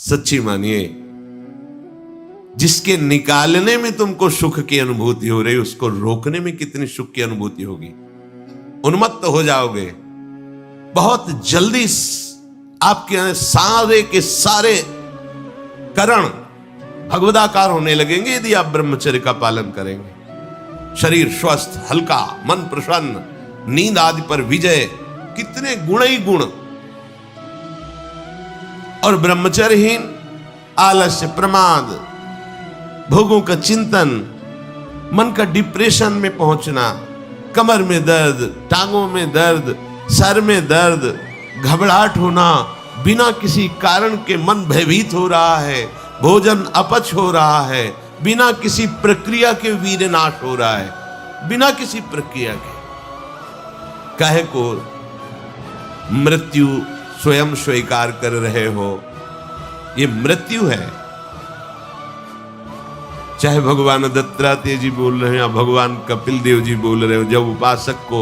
सच्ची मानिए, जिसके निकालने में तुमको सुख की अनुभूति हो रही, उसको रोकने में कितनी सुख की अनुभूति होगी। उन्मत्त हो जाओगे, बहुत जल्दी आपके सारे के सारे करण भगवदाकार होने लगेंगे यदि आप ब्रह्मचर्य का पालन करेंगे। शरीर स्वस्थ, हल्का, मन प्रसन्न, नींद आदि पर विजय, कितने गुण ही गुण। और ब्रह्मचर्यहीन आलस्य, प्रमाद, भोगों का चिंतन, मन का डिप्रेशन में पहुंचना, कमर में दर्द, टांगों में दर्द, सर में दर्द, घबराहट होना, बिना किसी कारण के मन भयभीत हो रहा है, भोजन अपच हो रहा है, बिना किसी प्रक्रिया के वीरनाश हो रहा है, बिना किसी प्रक्रिया के। काहे को मृत्यु स्वयं स्वीकार कर रहे हो, ये मृत्यु है। चाहे भगवान दत्तात्रेय जी बोल रहे हैं या भगवान कपिल देव जी बोल रहे हो, जब उपासक को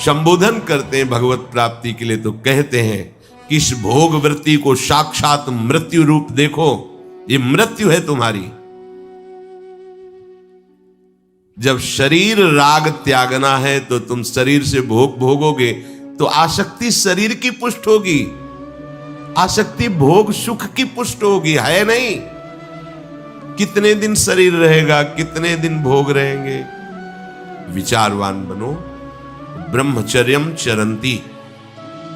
संबोधन करते हैं भगवत प्राप्ति के लिए तो कहते हैं कि इस भोग वृत्ति को साक्षात मृत्यु रूप देखो, ये मृत्यु है तुम्हारी। जब शरीर राग त्यागना है तो तुम शरीर से भोग भोगोगे तो आसक्ति शरीर की पुष्ट होगी, आसक्ति भोग सुख की पुष्ट होगी, है नहीं। कितने दिन शरीर रहेगा, कितने दिन भोग रहेंगे। विचारवान बनो, ब्रह्मचर्यम चरंती,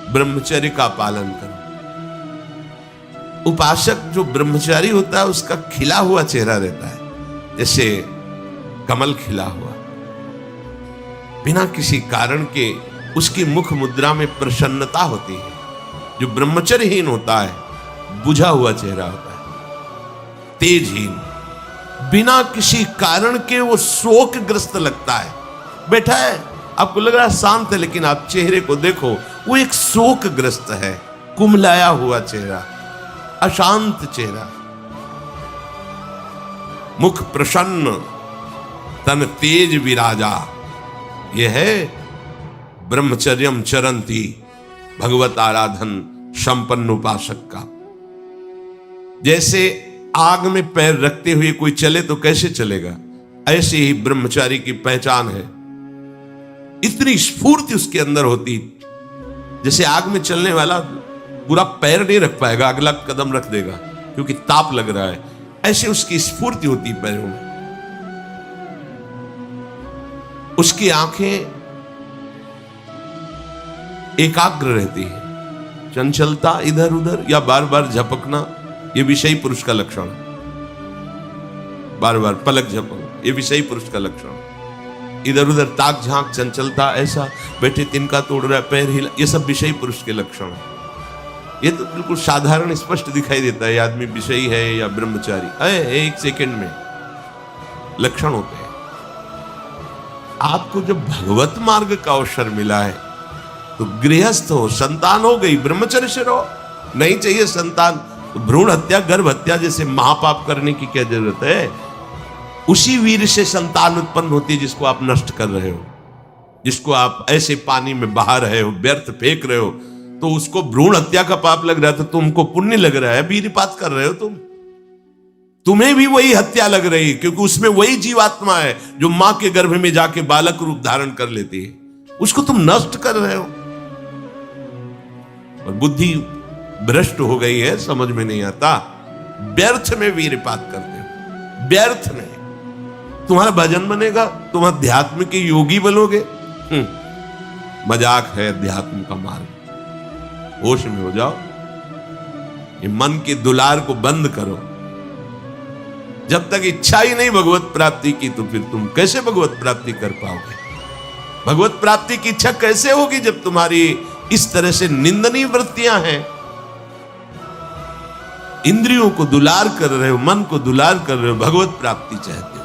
ब्रह्मचर्य का पालन करो। उपासक जो ब्रह्मचारी होता है उसका खिला हुआ चेहरा रहता है, जैसे कमल खिला हुआ, बिना किसी कारण के उसकी मुख मुद्रा में प्रसन्नता होती है। जो ब्रह्मचर्यहीन होता है बुझा हुआ चेहरा होता है, तेजहीन, बिना किसी कारण के वो शोकग्रस्त लगता है। बैठा है, आपको लग रहा है शांत है, लेकिन आप चेहरे को देखो, वो एक शोकग्रस्त है, कुम्हलाया हुआ चेहरा, अशांत चेहरा। मुख प्रसन्न, तन तेज विराजा, यह है ब्रह्मचर्यम चरंती, भगवत आराधन संपन्न उपासक का। जैसे आग में पैर रखते हुए कोई चले तो कैसे चलेगा, ऐसे ही ब्रह्मचारी की पहचान है। इतनी स्फूर्ति उसके अंदर होती, जैसे आग में चलने वाला पूरा पैर नहीं रख पाएगा, अगला कदम रख देगा क्योंकि ताप लग रहा है, ऐसे उसकी स्फूर्ति होती पैरों में। उसकी आंखें एकाग्र रहती है, चंचलता इधर उधर या बार बार झपकना, यह विषयी पुरुष का लक्षण। बार बार पलक झपकना, यह विषयी पुरुष का लक्षण। इधर उधर ताक झांक, चंचलता, ऐसा बैठे तिनका तोड़ रहा है, पैर हिला, यह सब विषयी पुरुष के लक्षण है। यह तो बिल्कुल साधारण स्पष्ट दिखाई देता है आदमी विषयी है या ब्रह्मचारी, एक सेकंड में लक्षण होते हैं। आपको जब भगवत मार्ग का अवसर मिला है तो गृहस्थ हो, संतान हो गई, ब्रह्मचर्य से रहो। नहीं चाहिए संतान तो भ्रूण हत्या, गर्भ हत्या जैसे महापाप करने की क्या जरूरत है। उसी वीर से संतान उत्पन्न होती है जिसको आप नष्ट कर रहे हो, जिसको आप ऐसे पानी में बहा रहे हो, व्यर्थ फेंक रहे हो, तो उसको भ्रूण हत्या का पाप लग रहा है, तो तुमको पुण्य लग रहा है, वीरपात कर रहे हो तुम्हें भी वही हत्या लग रही है, क्योंकि उसमें वही जीवात्मा है जो मां के गर्भ में जाके बालक रूप धारण कर लेती है, उसको तुम नष्ट कर रहे हो। और बुद्धि भ्रष्ट हो गई है, समझ में नहीं आता, व्यर्थ में वीरपात करते हो, व्यर्थ में। तुम्हारा भजन बनेगा, तुम अध्यात्म के योगी बनोगे, मजाक है अध्यात्म का मार्ग। होश में हो जाओ, ये मन के दुलार को बंद करो। जब तक इच्छा ही नहीं भगवत प्राप्ति की तो फिर तुम कैसे भगवत प्राप्ति कर पाओगे। भगवत प्राप्ति की इच्छा कैसे होगी जब तुम्हारी इस तरह से निंदनीय वृत्तियां हैं। इंद्रियों को दुलार कर रहे हो, मन को दुलार कर रहे हो, भगवत प्राप्ति चाहते हो,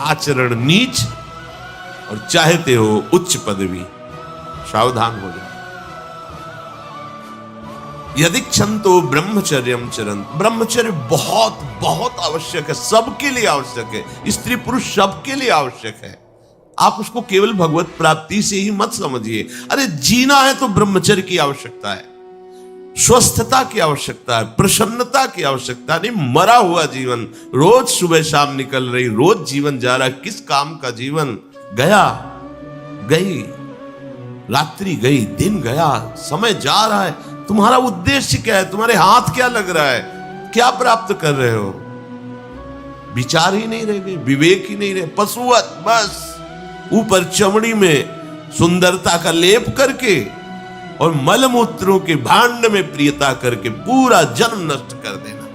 आचरण नीच और चाहते हो उच्च पदवी। सावधान हो जाओ। यदि क्षंतो ब्रह्मचर्यम चरंत, ब्रह्मचर्य बहुत बहुत आवश्यक है, सबके लिए आवश्यक है, स्त्री पुरुष सबके लिए आवश्यक है। आप उसको केवल भगवत प्राप्ति से ही मत समझिए। अरे जीना है तो ब्रह्मचर्य की आवश्यकता है। स्वस्थता की आवश्यकता है, प्रसन्नता की आवश्यकता नहीं। मरा हुआ जीवन, रोज सुबह शाम निकल रही, रोज जीवन जा रहा है, किस काम का जीवन? गया, गई रात्रि, गई दिन, गया समय जा रहा है। तुम्हारा उद्देश्य क्या है? तुम्हारे हाथ क्या लग रहा है? क्या प्राप्त कर रहे हो? विचार ही नहीं रह गए, विवेक ही नहीं रहे, पशुवत बस ऊपर चमड़ी में सुंदरता का लेप करके और मलमूत्रों के भांड में प्रियता करके पूरा जन्म नष्ट कर देना।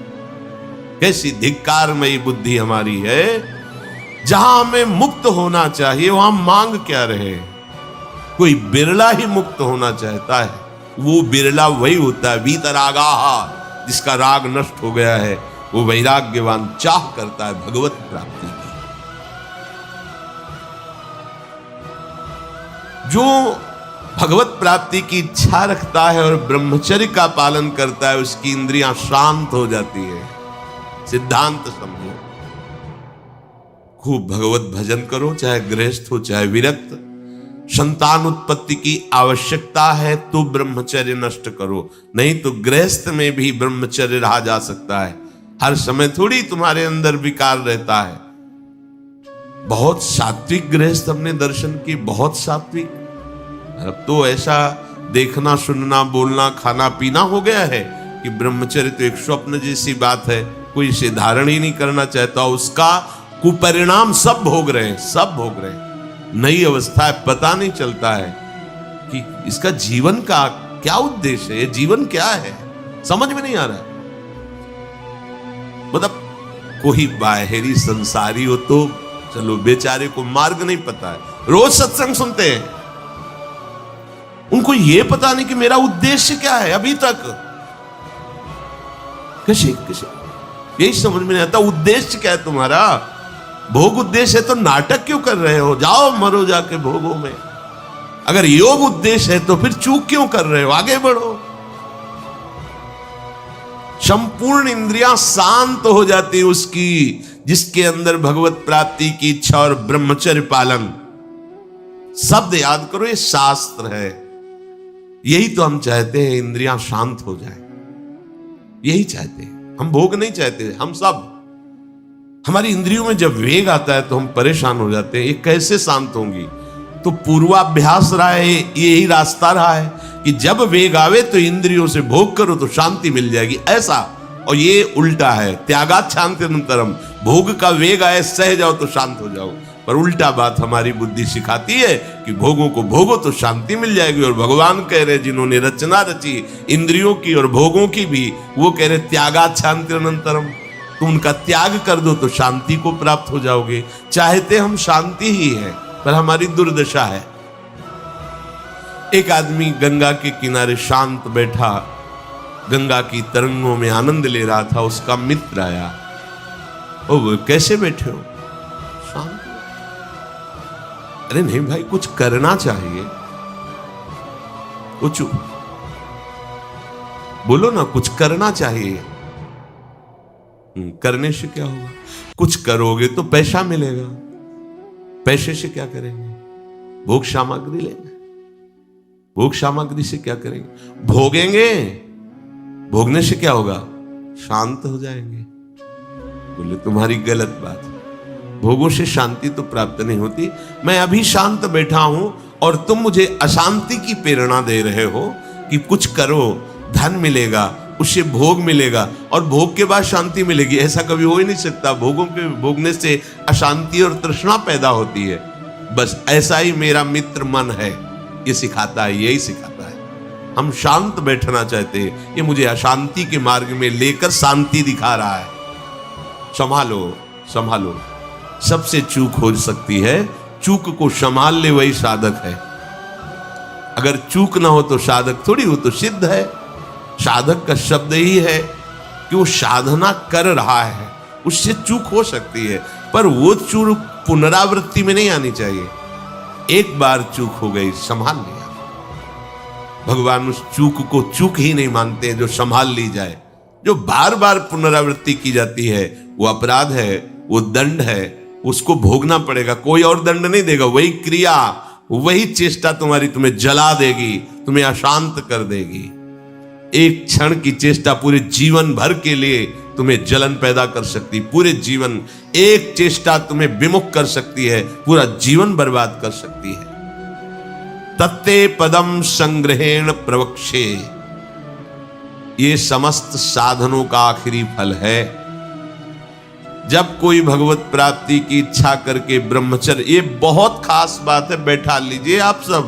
कैसी धिक्कारमयी बुद्धि हमारी है। जहां हमें मुक्त होना चाहिए वहां मांग क्या रहे। कोई बिरला ही मुक्त होना चाहता है, वो बिरला वही होता है वीतरागाहा, जिसका राग नष्ट हो गया है। वो वैराग्यवान चाह करता है भगवत प्राप्ति की। जो भगवत प्राप्ति की इच्छा रखता है और ब्रह्मचर्य का पालन करता है, उसकी इंद्रियां शांत हो जाती है। सिद्धांत समझो, खूब भगवत भजन करो, चाहे गृहस्थ हो चाहे विरक्त। संतान उत्पत्ति की आवश्यकता है तो ब्रह्मचर्य नष्ट करो, नहीं तो गृहस्थ में भी ब्रह्मचर्य रहा जा सकता है। हर समय थोड़ी तुम्हारे अंदर विकार रहता है। बहुत सात्विक गृहस्थ हमने दर्शन की, बहुत सात्विक। अब तो ऐसा देखना, सुनना, बोलना, खाना पीना हो गया है कि ब्रह्मचर्य तो एक स्वप्न जैसी बात है, कोई इसे धारण ही नहीं करना चाहता। उसका कुपरिणाम सब भोग रहे हैं, सब भोग रहे हैं। नई अवस्था है, पता नहीं चलता है कि इसका जीवन का क्या उद्देश्य है, जीवन क्या है, समझ में नहीं आ रहा है। मतलब कोई बाहरी संसारी हो तो चलो, बेचारे को मार्ग नहीं पता है, रोज सत्संग सुनते हैं, उनको यह पता नहीं कि मेरा उद्देश्य क्या है। अभी तक कैसे यही समझ में नहीं आता, उद्देश्य क्या है तुम्हारा? भोग उद्देश्य है तो नाटक क्यों कर रहे हो? जाओ मरो जाके भोगों में। अगर योग उद्देश्य है तो फिर चूक क्यों कर रहे हो? आगे बढ़ो। संपूर्ण इंद्रियां शांत हो जाती है उसकी, जिसके अंदर भगवत प्राप्ति की इच्छा और ब्रह्मचर्य पालन। शब्द याद करो, ये शास्त्र है। यही तो हम चाहते हैं, इंद्रियां शांत हो जाए, यही चाहते हैं हम। भोग नहीं चाहते हम सब। हमारी इंद्रियों में जब वेग आता है तो हम परेशान हो जाते हैं, ये कैसे शांत होंगी? तो पूर्वाभ्यास रहा है, यही रास्ता रहा है कि जब वेग आवे तो इंद्रियों से भोग करो तो शांति मिल जाएगी, ऐसा। और ये उल्टा है, त्यागात् शान्तिरनन्तरम्। भोग का वेग आए, सह जाओ तो शांत हो जाओ। पर उल्टा बात हमारी बुद्धि सिखाती है कि भोगों को भोगो तो शांति मिल जाएगी। और भगवान कह रहे, जिन्होंने रचना रची इंद्रियों की और भोगों की भी, वो कह रहे त्यागात् शान्तिरनन्तरम्। तुम उनका त्याग कर दो तो शांति को प्राप्त हो जाओगे। चाहते हम शांति ही है, पर हमारी दुर्दशा है। एक आदमी गंगा के किनारे शांत बैठा, गंगा की तरंगों में आनंद ले रहा था। उसका मित्र आया, ओ कैसे बैठे हो? शांत। अरे नहीं भाई, कुछ करना चाहिए। कुछ बोलो ना, कुछ करना चाहिए। करने से क्या होगा? कुछ करोगे तो पैसा मिलेगा। पैसे से क्या करेंगे? भोग सामग्री लेंगे। भोग सामग्री से क्या करेंगे? भोगेंगे। भोगने से क्या होगा? शांत हो जाएंगे। बोले तुम्हारी गलत बात है, भोगों से शांति तो प्राप्त नहीं होती। मैं अभी शांत बैठा हूं और तुम मुझे अशांति की प्रेरणा दे रहे हो कि कुछ करो, धन मिलेगा, उससे भोग मिलेगा और भोग के बाद शांति मिलेगी। ऐसा कभी हो ही नहीं सकता। भोगों के भोगने से अशांति और तृष्णा पैदा होती है। बस ऐसा ही मेरा मित्र मन है, ये सिखाता है, यही सिखाता है। हम शांत बैठना चाहते हैं, ये मुझे अशांति के मार्ग में लेकर शांति दिखा रहा है। संभालो, संभालो। सबसे चूक हो सकती है, चूक को संभाल ले वही साधक है। अगर चूक ना हो तो साधक थोड़ी, हो तो सिद्ध है। साधक का शब्द ही है कि वो साधना कर रहा है, उससे चूक हो सकती है, पर वो चूक पुनरावृत्ति में नहीं आनी चाहिए। एक बार चूक हो गई, संभाल लिया। भगवान उस चूक को चूक ही नहीं मानते जो संभाल ली जाए। जो बार बार पुनरावृत्ति की जाती है वो अपराध है, वो दंड है, उसको भोगना पड़ेगा। कोई और दंड नहीं देगा। वही क्रिया, वही चेष्टा तुम्हारी तुम्हें जला देगी, तुम्हें अशांत कर देगी। एक क्षण की चेष्टा पूरे जीवन भर के लिए तुम्हें जलन पैदा कर सकती, पूरे जीवन एक चेष्टा तुम्हें विमुख कर सकती है, पूरा जीवन बर्बाद कर सकती है। तत्ते पदम संग्रहेण प्रवक्षे, ये समस्त साधनों का आखिरी फल है। जब कोई भगवत प्राप्ति की इच्छा करके ब्रह्मचर्य, ये बहुत खास बात है, बैठा लीजिए आप सब,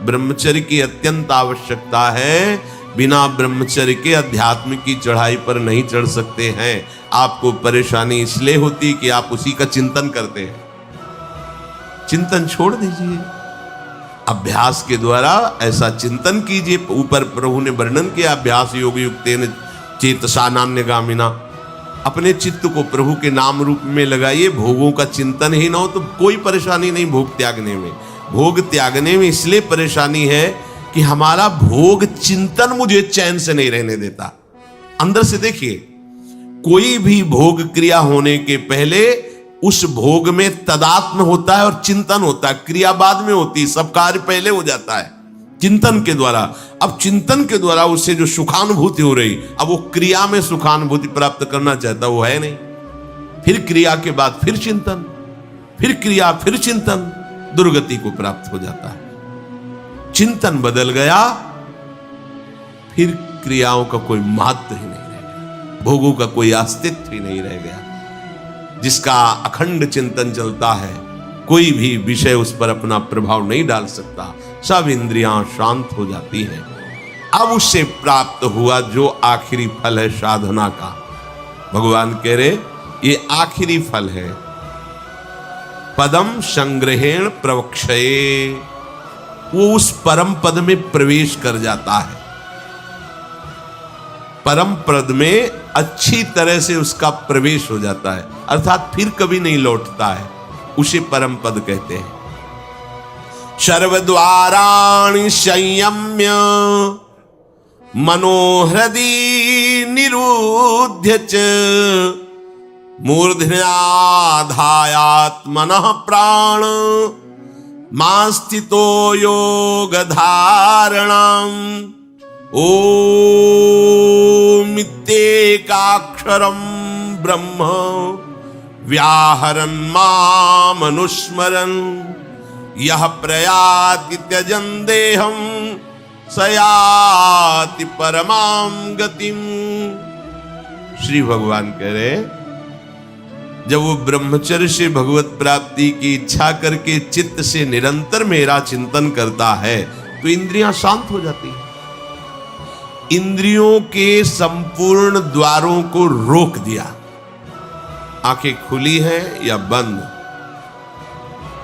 ब्रह्मचर्य की अत्यंत आवश्यकता है। बिना ब्रह्मचर्य के अध्यात्म की चढ़ाई पर नहीं चढ़ सकते हैं। आपको परेशानी इसलिए होती कि आप उसी का चिंतन करते हैं। चिंतन छोड़ दीजिए, अभ्यास के द्वारा ऐसा चिंतन कीजिए। ऊपर प्रभु ने वर्णन किया, अभ्यास योग युक्तेन चेतसा नान्यगामिना, अपने चित्त को प्रभु के नाम रूप में लगाइए। भोगों का चिंतन ही ना हो तो कोई परेशानी नहीं भोग त्यागने में। भोग त्यागने में इसलिए परेशानी है कि हमारा भोग चिंतन मुझे चैन से नहीं रहने देता। अंदर से देखिए, कोई भी भोग क्रिया होने के पहले उस भोग में तदात्म होता है और चिंतन होता है। क्रिया बाद में होती है, सब कार्य पहले हो जाता है चिंतन के द्वारा। अब चिंतन के द्वारा उससे जो सुखानुभूति हो रही, अब वो क्रिया में सुखानुभूति प्राप्त करना चाहता, वो है नहीं। फिर क्रिया के बाद फिर चिंतन, फिर क्रिया, फिर चिंतन, दुर्गति को प्राप्त हो जाता है। चिंतन बदल गया, फिर क्रियाओं का कोई महत्व ही नहीं रह गया, भोगों का कोई अस्तित्व ही नहीं रह गया। जिसका अखंड चिंतन चलता है, कोई भी विषय उस पर अपना प्रभाव नहीं डाल सकता, सब इंद्रियां शांत हो जाती हैं। अब उससे प्राप्त हुआ जो आखिरी फल है साधना का, भगवान कह रहे ये आखिरी फल है। पदम संग्रहेण प्रवक्षये, वो उस परम पद में प्रवेश कर जाता है। परम पद में अच्छी तरह से उसका प्रवेश हो जाता है, अर्थात फिर कभी नहीं लौटता है, उसे परम पद कहते हैं। सर्वद्वाराणि संयम्य मनोहृदि निरुध्य च मूर्धन्याधायात्मनः प्राण मास्थितो योग धारणम ओमित्येकाक्षरं ब्रह्म व्याहरन् मामनुस्मरन् यः प्रयाति त्यजन् देहं स याति परमां गतिम्। श्री भगवान कह रहे, जब वो ब्रह्मचर्य से भगवत प्राप्ति की इच्छा करके चित्त से निरंतर मेरा चिंतन करता है तो इंद्रियां शांत हो जाती हैं। इंद्रियों के संपूर्ण द्वारों को रोक दिया, आंखें खुली हैं या बंद,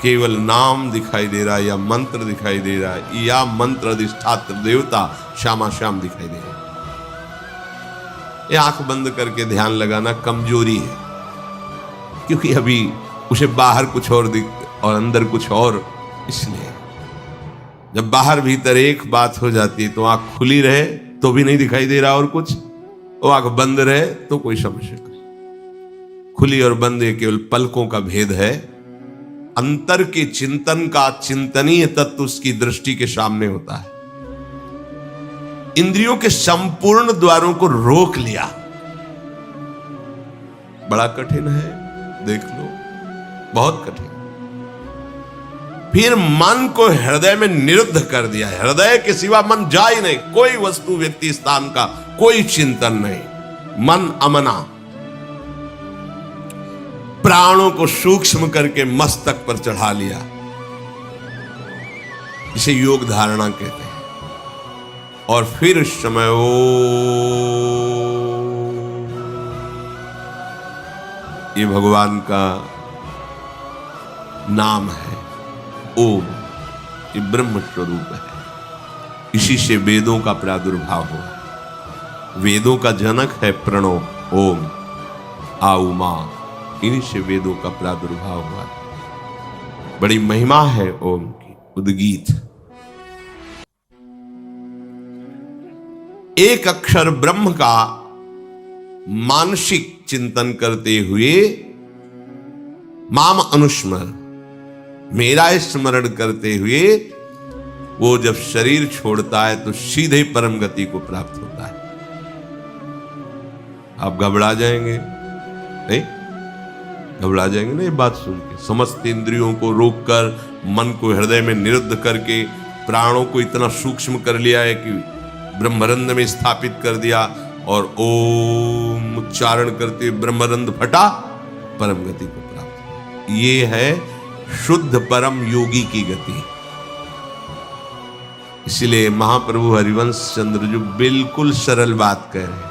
केवल नाम दिखाई दे रहा है या मंत्र दिखाई दे रहा है, या मंत्र अधिष्ठात्र देवता श्यामा श्याम दिखाई दे रहा है। ये आंख बंद करके ध्यान लगाना कमजोरी है, क्योंकि अभी उसे बाहर कुछ और दिख और अंदर कुछ और। इसलिए जब बाहर भीतर एक बात हो जाती है तो आंख खुली रहे तो भी नहीं दिखाई दे रहा और कुछ, वो आंख बंद रहे तो कोई समस्या नहीं। खुली और बंद केवल पलकों का भेद है। अंतर के चिंतन का चिंतनीय तत्व उसकी दृष्टि के सामने होता है। इंद्रियों के संपूर्ण द्वारों को रोक लिया, बड़ा कठिन है, देख लो, बहुत कठिन। फिर मन को हृदय में निरुद्ध कर दिया है, हृदय के सिवा मन जा ही नहीं, कोई वस्तु व्यक्ति स्थान का कोई चिंतन नहीं, मन अमना। प्राणों को सूक्ष्म करके मस्तक पर चढ़ा लिया, इसे योग धारणा कहते हैं। और फिर उस समय ये भगवान का नाम है ओम, ये ब्रह्म स्वरूप है। इसी से वेदों का प्रादुर्भाव हुआ। वेदों का जनक है प्रणव ओम, आउमा, इन्हीं से वेदों का प्रादुर्भाव हुआ। बड़ी महिमा है ओम की। उद्गीत, एक अक्षर ब्रह्म का मानसिक चिंतन करते हुए माम अनुस्मर, मेरा स्मरण करते हुए वो जब शरीर छोड़ता है तो सीधे परम गति को प्राप्त होता है। आप घबरा जाएंगे नहीं? घबरा जाएंगे ना ये बात सुन के? समस्त इंद्रियों को रोककर, मन को हृदय में निरुद्ध करके, प्राणों को इतना सूक्ष्म कर लिया है कि ब्रह्मरंध्र में स्थापित कर दिया, और ओम उच्चारण करते ब्रह्मरंध्र फटा, परम गति को प्राप्त। ये है शुद्ध परम योगी की गति। इसलिए महाप्रभु हरिवंश चंद्र जो बिल्कुल सरल बात कह रहे हैं,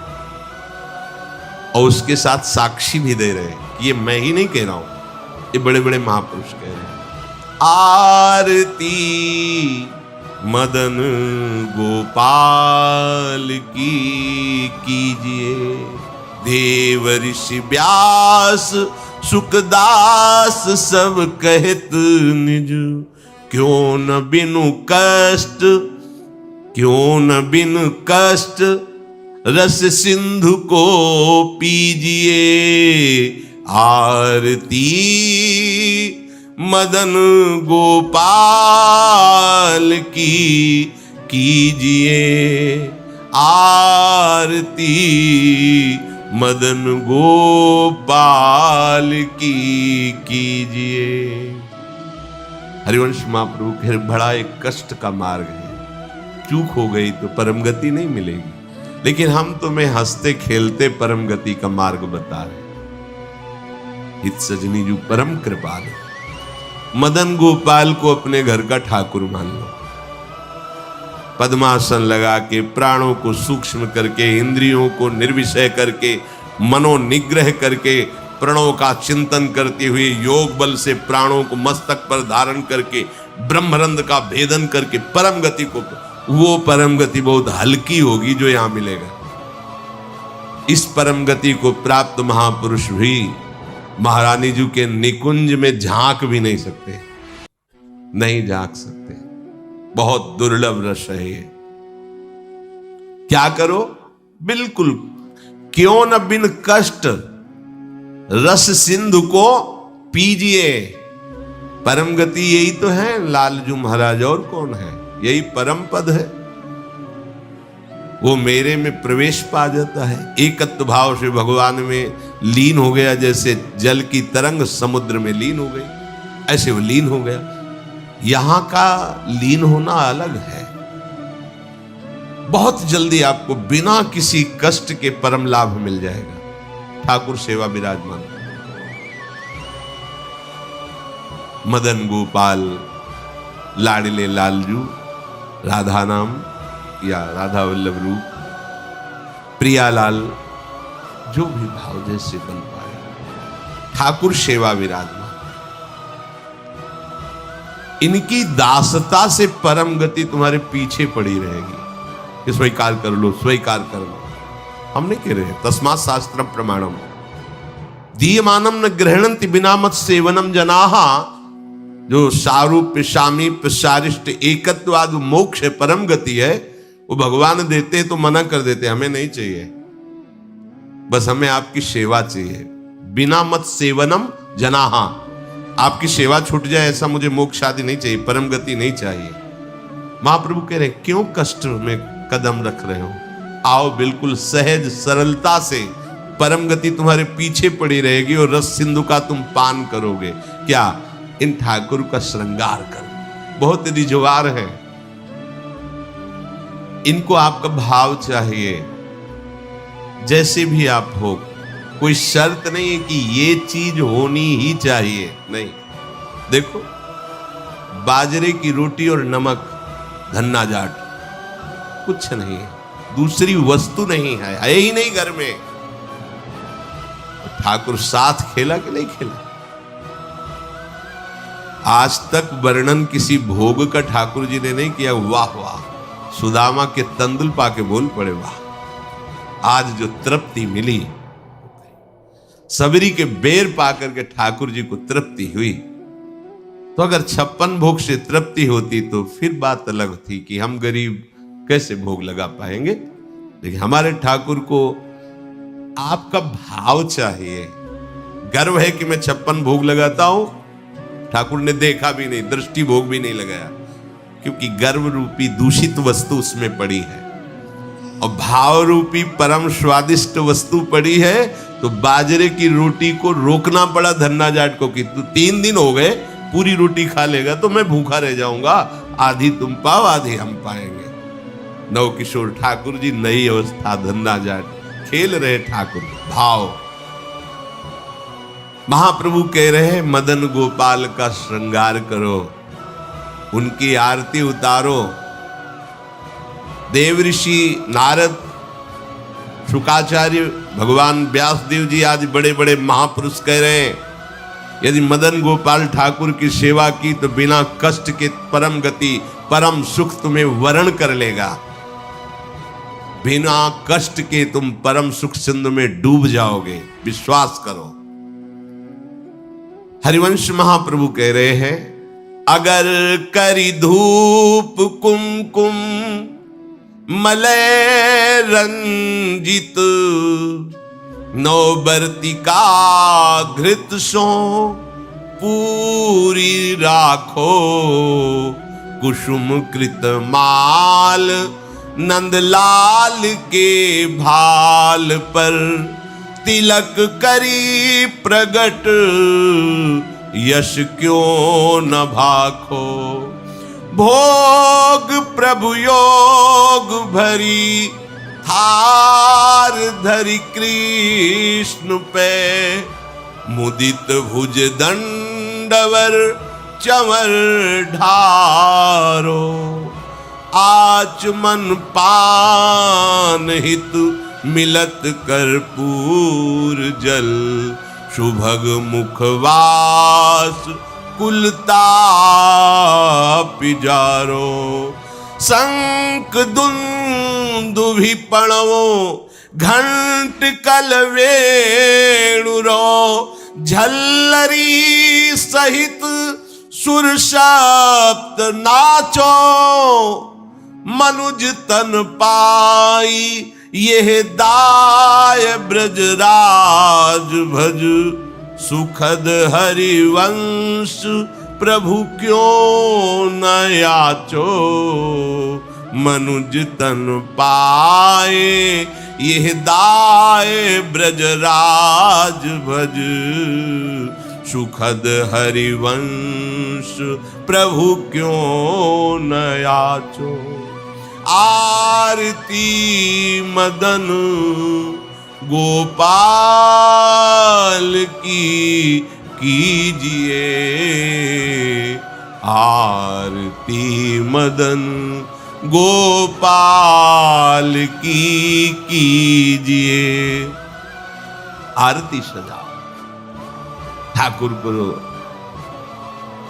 और उसके साथ साक्षी भी दे रहे हैं कि ये मैं ही नहीं कह रहा हूं, ये बड़े बड़े महापुरुष कह रहे हैं। आरती मदन गोपाल की कीजिए, देव ऋषि व्यास सुखदास सब कहत निज, क्यों न बिनु कष्ट, क्यों न बिनु कष्ट रस सिंधु को पीजिए। आरती मदन गोपाल की कीजिए, आरती मदन गोपाल की कीजिए। हरिवंश महाप्रभु के बड़ा एक कष्ट का मार्ग है। चूक हो गई तो परम गति नहीं मिलेगी, लेकिन हम तुम्हें हंसते खेलते परम गति का मार्ग बता रहे। हित सजनी जो परम कृपाल है, मदन गोपाल को अपने घर का ठाकुर मान लो। पद्मासन लगा के, प्राणों को सूक्ष्म करके, इंद्रियों को निर्विषय करके, मनोनिग्रह करके, प्रणव का चिंतन करते हुए, योग बल से प्राणों को मस्तक पर धारण करके, ब्रह्मरंध्र का भेदन करके परम गति को, वो परम गति बहुत हल्की होगी जो यहां मिलेगा। इस परम गति को प्राप्त महापुरुष भी महारानी जी के निकुंज में झांक भी नहीं सकते, नहीं झांक सकते। बहुत दुर्लभ रस है ये। क्या करो? बिल्कुल, क्यों न बिन कष्ट रस सिंधु को पीजिए। परम गति यही तो है लालजू महाराज, और कौन है? यही परम पद है। वो मेरे में प्रवेश पा जाता है, एकत्व भाव से भगवान में लीन हो गया। जैसे जल की तरंग समुद्र में लीन हो गई, ऐसे वो लीन हो गया। यहां का लीन होना अलग है। बहुत जल्दी आपको बिना किसी कष्ट के परम लाभ मिल जाएगा। ठाकुर सेवा विराजमान, मदन गोपाल, लाडले लालजू, राधा नाम या राधा वल्लभ रूप, प्रियालाल, जो भी भाव जैसे बन पाए, ठाकुर सेवा विराजमान। इनकी दासता से परम गति तुम्हारे पीछे पड़ी रहेगी कि स्वीकार कर लो, स्वीकार कर लो। हम नहीं कह रहे, तस्मात् शास्त्रम प्रमाणम दीयमानम न ग्रहणन्ति बिना मत सेवनम जनाहा। जो सारूप्य सामीप्य सारिष्ट एकत्वाद मोक्ष परम गति है, वो भगवान देते तो मना कर देते, हमें नहीं चाहिए, बस हमें आपकी सेवा चाहिए। बिना मत सेवनम जनाहा, आपकी सेवा छूट जाए ऐसा मुझे मोक्ष आदि नहीं चाहिए, परम गति नहीं चाहिए। महाप्रभु कह रहे क्यों कष्ट में कदम रख रहे हो? आओ, बिल्कुल सहज सरलता से परम गति तुम्हारे पीछे पड़ी रहेगी और रस सिंधु का तुम पान करोगे। क्या? इन ठाकुर का श्रृंगार कर। बहुत रिजवार है, इनको आपका भाव चाहिए। जैसे भी आप हो, कोई शर्त नहीं है कि ये चीज होनी ही चाहिए, नहीं। देखो, बाजरे की रोटी और नमक, धन्ना जाट, कुछ नहीं है, दूसरी वस्तु नहीं है ही नहीं घर में। ठाकुर साथ खेला कि नहीं खेला? आज तक वर्णन किसी भोग का ठाकुर जी ने नहीं किया। वाह वाह, सुदामा के तंदुल पाके बोल पड़े वाह। आज जो तृप्ति मिली, सबरी के बेर पाकर के ठाकुर जी को तृप्ति हुई। तो अगर 56 भोग से तृप्ति होती तो फिर बात अलग थी कि हम गरीब कैसे भोग लगा पाएंगे। लेकिन हमारे ठाकुर को आपका भाव चाहिए। गर्व है कि मैं 56 भोग लगाता हूं, ठाकुर ने देखा भी नहीं, दृष्टि भोग भी नहीं लगाया, क्योंकि गर्व रूपी दूषित वस्तु उसमें पड़ी है। और भाव रूपी परम स्वादिष्ट वस्तु पड़ी है, तो बाजरे की रोटी को रोकना पड़ा धन्ना जाट को कि तू 3 दिन हो गए पूरी रोटी खा लेगा तो मैं भूखा रह जाऊंगा, आधी तुम पाओ आधी हम पाएंगे। नवकिशोर ठाकुर जी नई अवस्था, धन्ना जाट खेल रहे ठाकुर भाव। महाप्रभु कह रहे हैं मदन गोपाल का श्रृंगार करो, उनकी आरती उतारो। देव ऋषि नारद, शुकाचार्य, भगवान व्यासदेव जी आदि बड़े बड़े महापुरुष कह रहे हैं यदि मदन गोपाल ठाकुर की सेवा की तो बिना कष्ट के परम गति परम सुख तुम्हें वरण कर लेगा। बिना कष्ट के तुम परम सुख सिंधु में डूब जाओगे, विश्वास करो। हरिवंश महाप्रभु कह रहे हैं अगर करी धूप कुमकुम मलय रंजित, नौबर्तिका घृत सो पूरी राखो, कुसुम कृत माल नंदलाल के भाल पर, तिलक करी प्रगट यश क्यों न भाखो, भोग प्रभु योग भरी हार धरि कृष्ण पे, मुदित भुज दंडवर चमर ढारो, आचमन पान हित मिलत कर्पूर जल, सुभग मुखवास कुलता पिजारो, शंख दुंदुभि पणवो घंट कल वेणुरो, झल्लरी सहित सुर सप्त नाचो, मनुज तन पाई यह दाय ब्रजराज भज, सुखद हरिवंश प्रभु क्यों न याचो, मनुज तन पाए यह दाय ब्रजराज भज, सुखद हरिवंश प्रभु क्यों न याचो। आरती मदन गोपाल की कीजिए, आरती मदन गोपाल की कीजिए। आरती सजाओ, ठाकुर को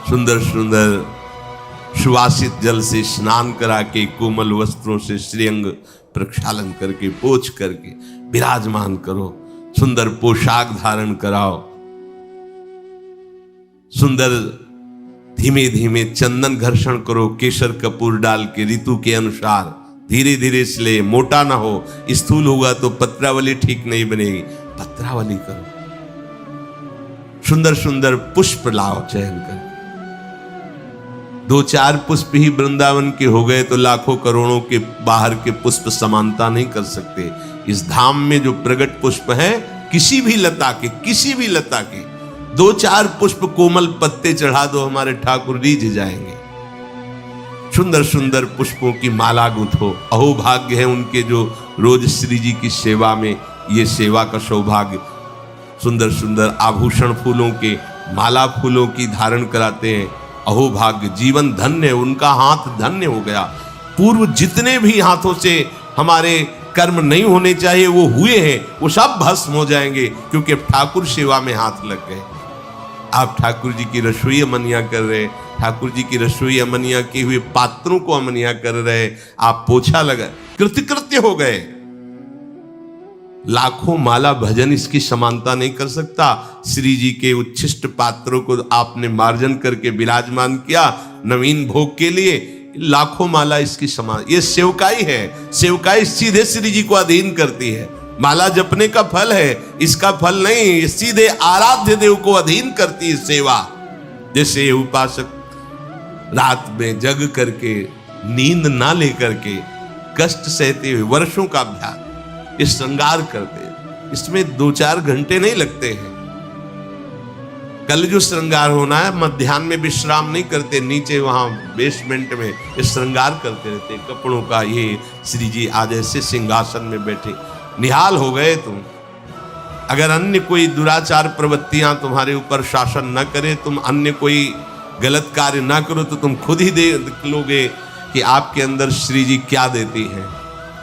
सुंदर सुंदर सुवासित जल से स्नान करा के, कोमल वस्त्रों से श्रीअंग प्रक्षालन करके, पोंछ करके विराजमान करो, सुंदर पोशाक धारण कराओ, सुंदर धीमे धीमे चंदन घर्षण करो, केसर कपूर डाल के ऋतु के अनुसार धीरे धीरे इसलिए मोटा ना हो, स्थूल होगा तो पत्रावली ठीक नहीं बनेगी, पत्रावली करो। सुंदर सुंदर पुष्प लाओ चयन कर, 2-4 पुष्प ही वृंदावन के हो गए तो लाखों करोड़ों के बाहर के पुष्प समानता नहीं कर सकते। इस धाम में जो प्रगट पुष्प है, किसी भी लता के 2-4 पुष्प कोमल पत्ते चढ़ा दो, हमारे ठाकुर रीझ जाएंगे। सुंदर सुंदर पुष्पों की माला गूंथो, अहो भाग्य है उनके जो रोज श्री जी की सेवा में ये सेवा का सौभाग्य। सुंदर सुंदर आभूषण फूलों के, माला फूलों की धारण कराते हैं, अहो भाग्य, जीवन धन्य, उनका हाथ धन्य हो गया। पूर्व जितने भी हाथों से हमारे कर्म नहीं होने चाहिए वो हुए हैं, वो सब भस्म हो जाएंगे, क्योंकि अब ठाकुर सेवा में हाथ लग गए। आप ठाकुर जी की रसोई अमनिया कर रहे, ठाकुर जी की रसोई अमनिया किए हुए पात्रों को अमनिया कर रहे, आप पोछा लगा, कृतकृत्य हो गए। लाखों माला भजन इसकी समानता नहीं कर सकता। श्री जी के उच्छिष्ट पात्रों को आपने मार्जन करके विराजमान किया नवीन भोग के लिए, लाखों माला इसकी समान, ये सेवकाई है। सेवकाई सीधे श्री जी को अधीन करती है, माला जपने का फल है, इसका फल नहीं, ये सीधे आराध्य देव को अधीन करती है सेवा। जैसे उपासक रात में जग करके नींद ना लेकर के कष्ट सहते हुए वर्षों का अभ्यास, ये श्रृंगार करते हैं। इसमें 2-4 घंटे नहीं लगते हैं। कल जो श्रृंगार होना है, मध्याह्न में विश्राम नहीं करते, नीचे वहां बेसमेंट में ये श्रृंगार करते रहते कपड़ों का। ये श्री जी आज ऐसे सिंहासन में बैठे, निहाल हो गए तुम। अगर अन्य कोई दुराचार प्रवृत्तियां तुम्हारे ऊपर शासन न करे, तुम अन्य कोई गलत कार्य ना करो, तो तुम खुद ही देख लोगे कि आपके अंदर श्री जी क्या देती हैं।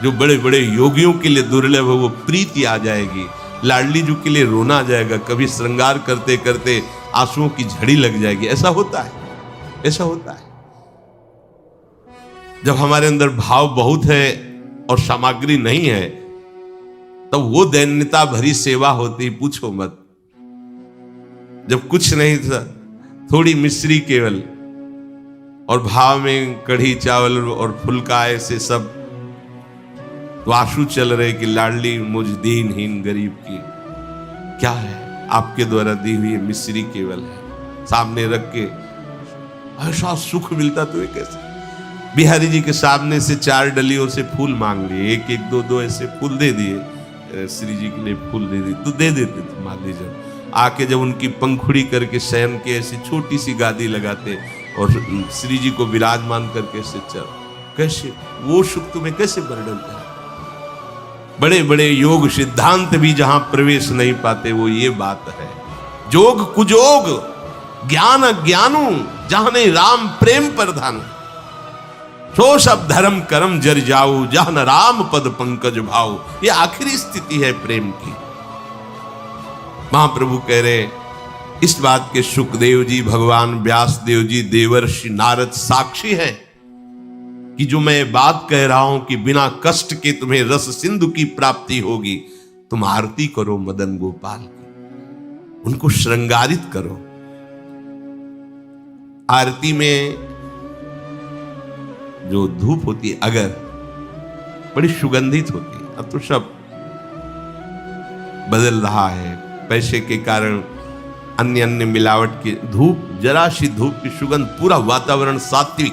जो बड़े बड़े योगियों के लिए दुर्लभ है, वो प्रीति आ जाएगी। लाडली जी के लिए रोना आ जाएगा, कभी श्रृंगार करते करते आंसुओं की झड़ी लग जाएगी। ऐसा होता है, ऐसा होता है। जब हमारे अंदर भाव बहुत है और सामग्री नहीं है, तब वो दैन्यता भरी सेवा होती, पूछो मत। जब कुछ नहीं था, थोड़ी मिश्री केवल, और भाव में कढ़ी चावल और फुल्का ऐसे सब, तो आंसू चल रहे कि लाडली मुझ दीनहीन गरीब की क्या है, आपके द्वारा दी हुई मिश्री केवल है, सामने रख के ऐसा सुख मिलता तो कैसे। बिहारी जी के सामने से 4 डलियों से फूल मांग लिए, 1-1, 2-2 ऐसे फूल दे दिए, श्री जी के लिए फूल दे दिए, तो दे देते थे। मान लीजिए आके जब उनकी पंखुड़ी करके शयन के ऐसी छोटी सी गादी लगाते और श्री जी को विराजमान करके ऐसे चल, कैसे वो सुख तुम्हें कैसे वर्णन है। बड़े बड़े योग सिद्धांत भी जहां प्रवेश नहीं पाते, वो ये बात है। जोग कुजोग ज्ञान अज्ञानू जहां राम प्रेम प्रधान, सो सब धर्म कर्म जर जाऊ जहां राम पद पंकज भाऊ। ये आखिरी स्थिति है प्रेम की। महाप्रभु कह रहे इस बात के सुखदेव जी, भगवान व्यास देव जी, देवर्षि नारद साक्षी है कि जो मैं बात कह रहा हूं कि बिना कष्ट के तुम्हें रस सिंधु की प्राप्ति होगी। तुम आरती करो मदन गोपाल की, उनको श्रृंगारित करो। आरती में जो धूप होती है अगर, बड़ी सुगंधित होती है। अब तो सब बदल रहा है, पैसे के कारण अन्य अन्य मिलावट की धूप, जरा सी धूप की सुगंध, पूरा वातावरण सात्विक।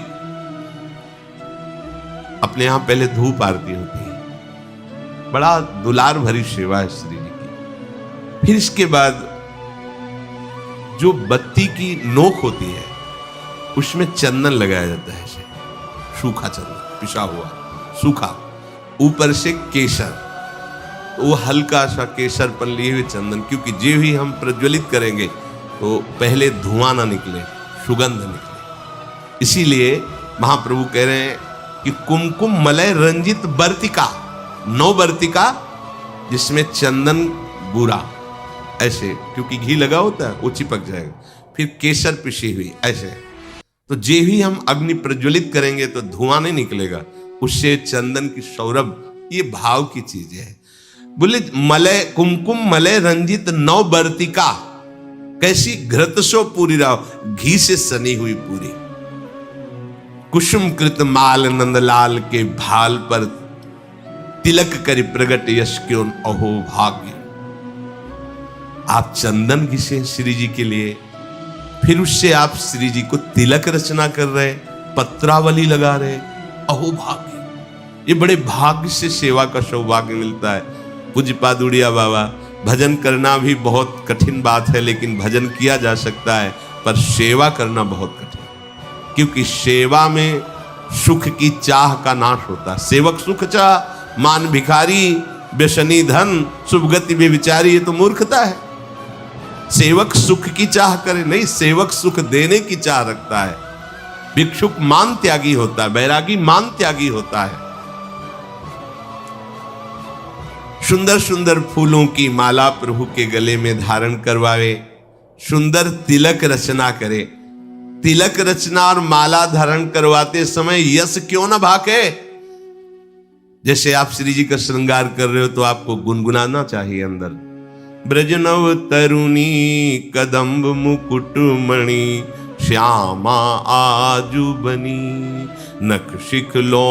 अपने यहां पहले धूप आरती होती है, बड़ा दुलार भरी सेवा है श्री जी की। फिर इसके बाद जो बत्ती की नोक होती है उसमें चंदन लगाया जाता है, सूखा चंदन पिसा हुआ सूखा, ऊपर से केसर, वो हल्का सा केसर पर लिए हुए चंदन, क्योंकि जो ही हम प्रज्वलित करेंगे तो पहले धुआं ना निकले, सुगंध निकले। इसीलिए महाप्रभु कह रहे हैं कि कुमकुम मलय रंजित बर्तिका, 9 बर्तिका जिसमें चंदन बुरा ऐसे, क्योंकि घी लगा होता है वो चिपक जाएगा। फिर केसर पिसी हुई ऐसे, तो जे ही हम अग्नि प्रज्वलित करेंगे तो धुआं नहीं निकलेगा, उससे चंदन की सौरभ, ये भाव की चीज है। बोले मलय कुमकुम मलय रंजित 9 बर्तिका, कैसी घृतसो पूरी राव, घी से सनी हुई पूरी। कुसुम कृत माल नंदलाल के भाल पर तिलक करी प्रगट यश क्यों अहो भाग्य। आप चंदन घिसे श्री जी के लिए, फिर उससे आप श्री जी को तिलक रचना कर रहे, पत्रावली लगा रहे, अहो भाग्य। ये बड़े भाग्य से सेवा का सौभाग्य मिलता है। पूज्य पादुड़िया बाबा, भजन करना भी बहुत कठिन बात है, लेकिन भजन किया जा सकता है, पर सेवा करना बहुत कठिन, क्योंकि सेवा में सुख की चाह का नाश होता है। सेवक सुख चाह मान भिखारी, व्यसनी धन, शुभ गति बेविचारी, ये तो मूर्खता है। सेवक सुख की चाह करे नहीं, सेवक सुख देने की चाह रखता है। भिक्षुक मान त्यागी होता है, बैरागी मान त्यागी होता है। सुंदर सुंदर फूलों की माला प्रभु के गले में धारण करवावे, सुंदर तिलक रचना करे। तिलक रचना और माला धारण करवाते समय यश क्यों ना भाके। जैसे आप श्री जी का श्रृंगार कर रहे हो तो आपको गुनगुनाना चाहिए अंदर, ब्रजनव तरुणी कदम्ब मुकुट मणि श्यामा आजू बनी, नख शिख लो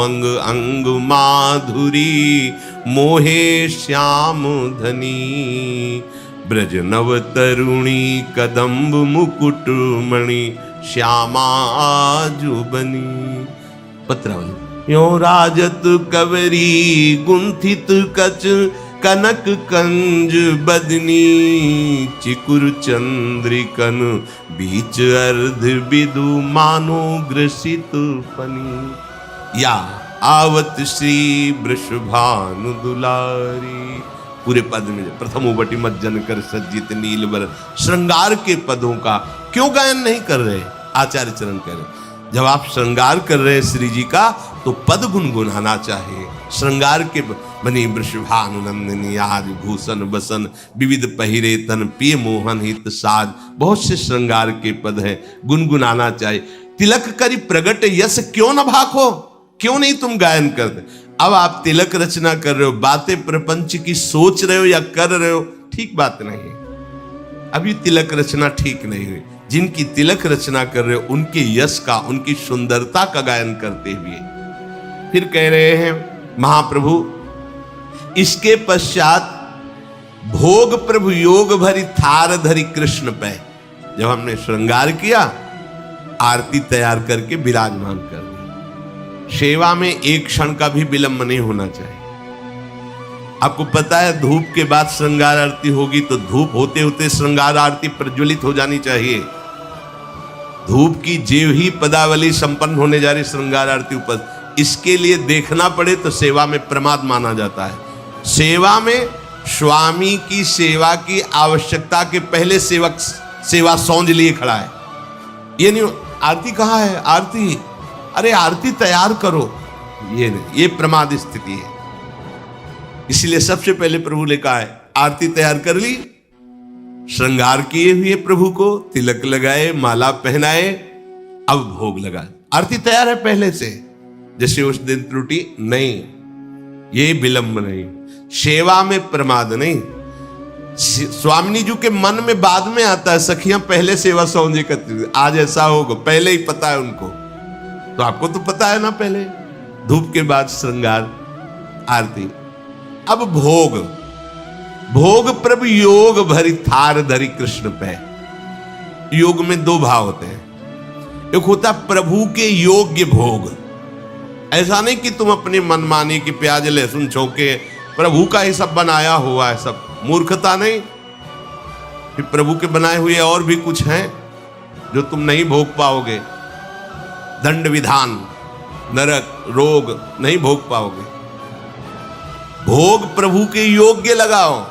अंग अंग माधुरी मोहे श्याम धनी। ब्रजनव तरुणी कदम्ब मुकुट मणि श्यामा आजू बनी। पत्रावली यो राजत कवरी गुंथित कच कनक कंज बदनी चिकुर चंद्रिकन बीच अर्ध बिदु मानो ग्रसित पनी या आवत श्री वृषभानु दुलारी। पूरे पद में प्रथम उबटी मज्जन कर सज्जित नीलवर श्रृंगार के पदों का क्यों गायन नहीं कर रहे? आचार्य चरण कह रहे जब आप श्रृंगार कर रहे हैं श्री जी का तो पद गुनगुनाना चाहिए। श्रृंगार के बनी वृषभानुनंदिनी आज भूषण बसन विविध पहिरे तन पिय मोहन हित साज, बहुत से श्रृंगार के पद हैं, गुनगुनाना चाहिए। तिलक करी प्रगट यश क्यों न भाखो, क्यों नहीं तुम गायन करते? अब आप तिलक रचना कर रहे हो, बातें प्रपंच की सोच रहे हो या कर रहे हो, ठीक बात नहीं है। अभी तिलक रचना ठीक नहीं हुई। जिनकी तिलक रचना कर रहे हो उनके यश का, उनकी सुंदरता का गायन करते हुए फिर कह रहे हैं महाप्रभु, इसके पश्चात भोग प्रभु योग भरी थार धरी कृष्ण पे। जब हमने श्रृंगार किया, आरती तैयार करके विराजमान कर दिया। सेवा में एक क्षण का भी विलंब नहीं होना चाहिए। आपको पता है धूप के बाद श्रृंगार आरती होगी तो धूप होते होते श्रृंगार आरती प्रज्वलित हो जानी चाहिए। धूप की जेव ही पदावली संपन्न होने जा रही श्रृंगार आरती ऊपर, इसके लिए देखना पड़े तो सेवा में प्रमाद माना जाता है। सेवा में स्वामी की सेवा की आवश्यकता के पहले सेवक सेवा सौंज लिए खड़ा है। ये नहीं आरती कहाँ है, आरती, अरे आरती तैयार करो, ये नहीं, ये प्रमाद स्थिति है। इसलिए सबसे पहले प्रभु ने कहा है आरती तैयार कर ली, श्रृंगार किए हुए प्रभु को तिलक लगाए, माला पहनाए, अब भोग लगाए। आरती तैयार है पहले से, जैसे उस दिन त्रुटि नहीं, ये विलंब नहीं, सेवा में प्रमाद नहीं। स्वामिनी जी के मन में बाद में आता है सखियां पहले सेवा सौंजे करती, आज ऐसा होगा, पहले ही पता है उनको, तो आपको तो पता है ना, पहले धूप के बाद श्रृंगार आरती। अब भोग, भोग प्रभु योग भरी थार धरी कृष्ण पे। योग में दो भाव होते हैं, एक होता प्रभु के योग्य भोग। ऐसा नहीं कि तुम अपने मनमानी की प्याज लहसुन छौके प्रभु का ही सब बनाया हुआ है, सब मूर्खता नहीं। कि प्रभु के बनाए हुए और भी कुछ हैं जो तुम नहीं भोग पाओगे, दंड विधान, नरक, रोग नहीं भोग पाओगे। भोग प्रभु के योग्य लगाओ,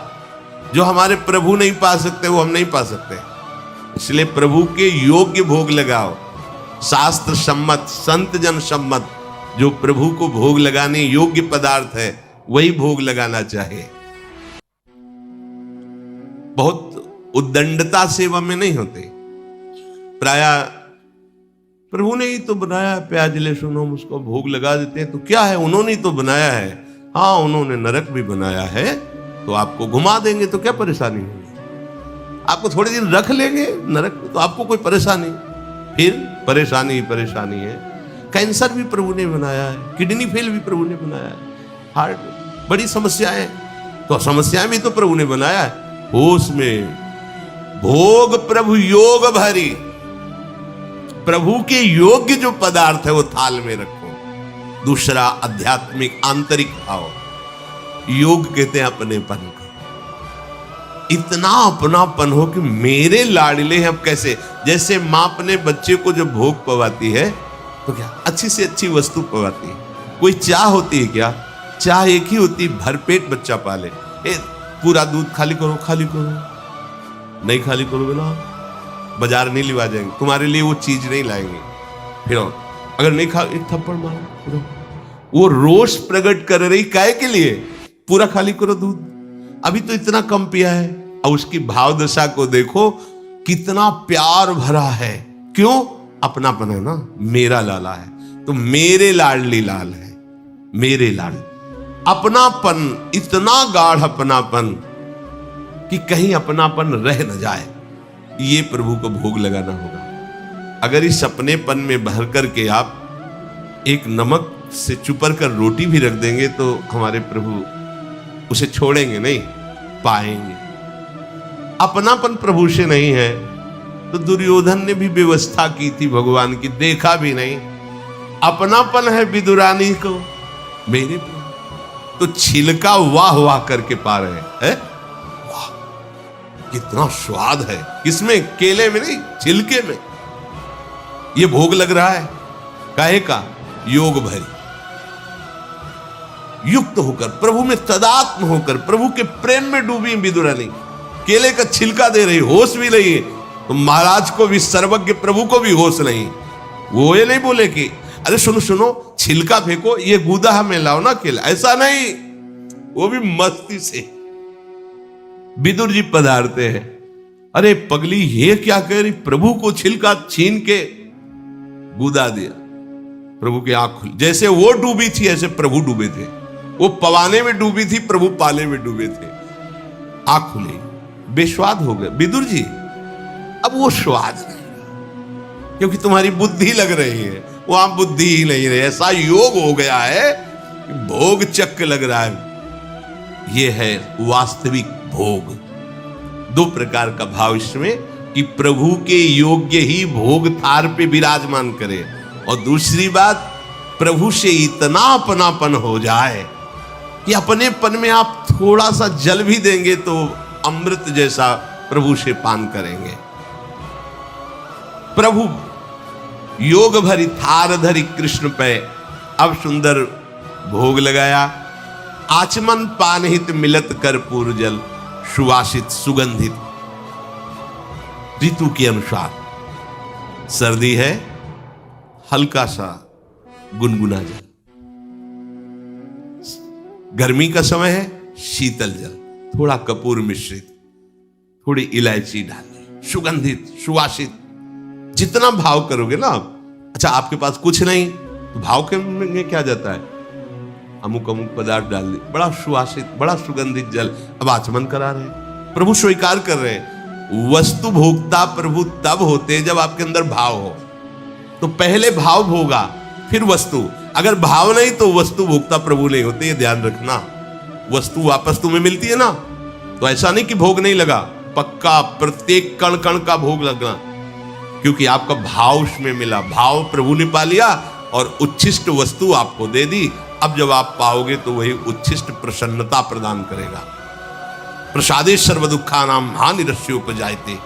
जो हमारे प्रभु नहीं पा सकते वो हम नहीं पा सकते, इसलिए प्रभु के योग्य भोग लगाओ। शास्त्र सम्मत, संत जन सम्मत जो प्रभु को भोग लगाने योग्य पदार्थ है वही भोग लगाना चाहिए। बहुत उद्दंडता सेवा में नहीं होते। प्राय प्रभु ने ही तो बनाया, प्याज लहसुन हम उसको भोग लगा देते हैं तो क्या है, उन्होंने ही तो बनाया है। हाँ, उन्होंने नरक भी बनाया है तो आपको घुमा देंगे तो क्या परेशानी होगी, आपको थोड़े दिन रख लेंगे नरक तो आपको कोई परेशानी, फिर परेशानी ही परेशानी है। कैंसर भी प्रभु ने बनाया है, किडनी फेल भी प्रभु ने बनाया है, हार्ट, बड़ी समस्याएं, तो समस्याएं भी तो प्रभु ने बनाया है। होश में भोग प्रभु योग भरी, प्रभु के योग्य जो पदार्थ है वो थाल में रखो। दूसरा आध्यात्मिक आंतरिक भाव, योग कहते हैं अपनेपन को। इतना अपनापन हो कि मेरे लाडले हैं। अब कैसे, जैसे माँ अपने बच्चे को जो भोग पवाती है तो क्या अच्छी से अच्छी वस्तु पवाती है। कोई चाह होती है क्या, चाह एक ही होती है भरपेट बच्चा पाले। पूरा दूध खाली करो, खाली करो, नहीं खाली करोगे ना बाजार नहीं लिवा जाएंगे, तुम्हारे लिए वो चीज नहीं लाएंगे। फिर अगर नहीं खा, एक थप्पड़ मारो। वो रोष प्रकट कर रही काय के लिए, पूरा खाली करो दूध, अभी तो इतना कम पिया है। और उसकी भाव दशा को देखो कितना प्यार भरा है। क्यों, अपनापन है ना, मेरा लाला है तो मेरे लाडली लाल है, मेरे लाल। अपनापन, इतना गाढ़ अपनापन कि कहीं अपनापन रह न जाए, ये प्रभु को भोग लगाना होगा। अगर इस अपनेपन में भर करके आप एक नमक से चुपर कर रोटी भी रख देंगे तो हमारे प्रभु उसे छोड़ेंगे नहीं, पाएंगे। अपनापन प्रभु से नहीं है तो दुर्योधन ने भी व्यवस्था की थी भगवान की, देखा भी नहीं, अपनापन है विदुरानी को मेरे पे, तो छिलका वाह वाह करके पा रहे हैं। वाह कितना स्वाद है इसमें, केले में नहीं छिलके में। ये भोग लग रहा है काहे का? योग भरी, युक्त होकर, प्रभु में तदात्म होकर, प्रभु के प्रेम में डूबी विदुरानी। केले का छिलका दे रही, होश भी नहीं है। तो महाराज को भी, सर्वज्ञ प्रभु को भी होश नहीं। वो ये नहीं बोले कि अरे सुनो सुनो छिलका फेंको, ये गुदा में लाओ ना केला, ऐसा नहीं। वो भी मस्ती से विदुर जी पधारते हैं। अरे पगली ये क्या कह रही? प्रभु को छिलका छीन के गुदा दिया। प्रभु की आंख खुली, जैसे वो डूबी थी ऐसे प्रभु डूबे थे। वो पवाने में डूबी थी, प्रभु पाले में डूबे थे। आंख खुली, बेस्वाद हो गए विदुर जी। अब वो स्वाद नहीं, क्योंकि तुम्हारी बुद्धि लग रही है, वहां बुद्धि ही नहीं रही। ऐसा योग हो गया है कि भोग चक्क लग रहा है। ये है वास्तविक भोग। दो प्रकार का भाव इसमें, कि प्रभु के योग्य ही भोग थार पे विराजमान करे, और दूसरी बात प्रभु से इतना अपनापन हो जाए कि अपनेपन में आप थोड़ा सा जल भी देंगे तो अमृत जैसा प्रभु से पान करेंगे। प्रभु योग भरी थार धरी कृष्ण पे, अब सुंदर भोग लगाया। आचमन पानहित मिलत कर्पूर जल, सुवासित सुगंधित। ऋतु के अनुसार, सर्दी है हल्का सा गुनगुना जल, गर्मी का समय है शीतल जल, थोड़ा कपूर मिश्रित, थोड़ी इलायची डाली, सुगंधित सुवासित। जितना भाव करोगे ना आप, अच्छा आपके पास कुछ नहीं तो भाव के में क्या जाता है, अमुक अमुक पदार्थ डाल दी, बड़ा सुवासित बड़ा सुगंधित जल। अब आचमन करा रहे हैं, प्रभु स्वीकार कर रहे हैं। वस्तु भोक्ता प्रभु तब होते जब आपके अंदर भाव हो। तो पहले भाव भोगा फिर वस्तु, अगर भाव नहीं तो वस्तु भोक्ता प्रभु नहीं होते, ये ध्यान रखना। वस्तु वापस तुम्हें मिलती है ना, तो ऐसा नहीं कि भोग नहीं लगा, पक्का प्रत्येक कण कण का भोग लगना, क्योंकि आपका भाव उसमें मिला। भाव प्रभु ने पा लिया और उच्छिष्ट वस्तु आपको दे दी। अब जब आप पाओगे तो वही उच्छिष्ट प्रसन्नता प्रदान करेगा। प्रसादे सर्व दुखानाम हानि रस्योपजायते,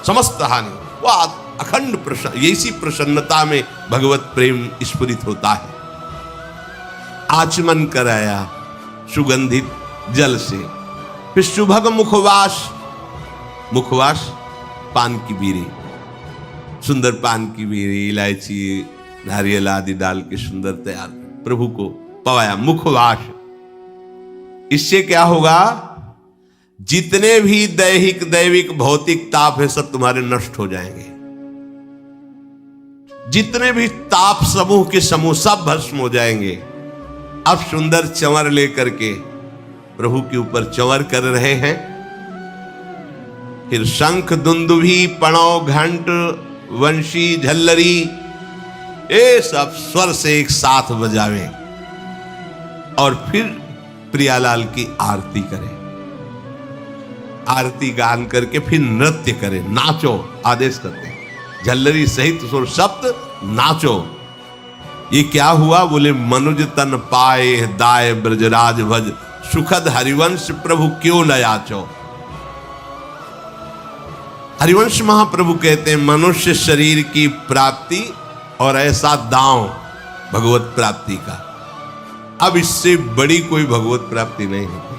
समस्त हानि, वह अखंड प्रसन्न, ऐसी प्रसन्नता में भगवत प्रेम स्फुरित होता है। आचमन कराया सुगंधित जल से, फिर सुभग मुखवास, मुखवास पान की बीड़ी, सुंदर पान की बीड़ी, इलायची नारियल आदि डाल के सुंदर तैयार प्रभु को पवाया। मुखवास, इससे क्या होगा, जितने भी दैहिक दैविक भौतिक ताप है सब तुम्हारे नष्ट हो जाएंगे। जितने भी ताप समूह के समूह सब भस्म हो जाएंगे। अब सुंदर चंवर लेकर के प्रभु के ऊपर चंवर कर रहे हैं। फिर शंख दुंदुभी पणव घंट वंशी झल्लरी, ये सब स्वर से एक साथ बजावें और फिर प्रियालाल की आरती करें। आरती गान करके फिर नृत्य करें, नाचो आदेश करते हैं। झल्लरी सहित सुर सप्त नाचो। ये क्या हुआ, बोले मनुज तन पाए दाय ब्रजराज भज, सुखद हरिवंश प्रभु क्यों न याचो। हरिवंश महाप्रभु कहते हैं मनुष्य शरीर की प्राप्ति और ऐसा दांव भगवत प्राप्ति का, अब इससे बड़ी कोई भगवत प्राप्ति नहीं होती।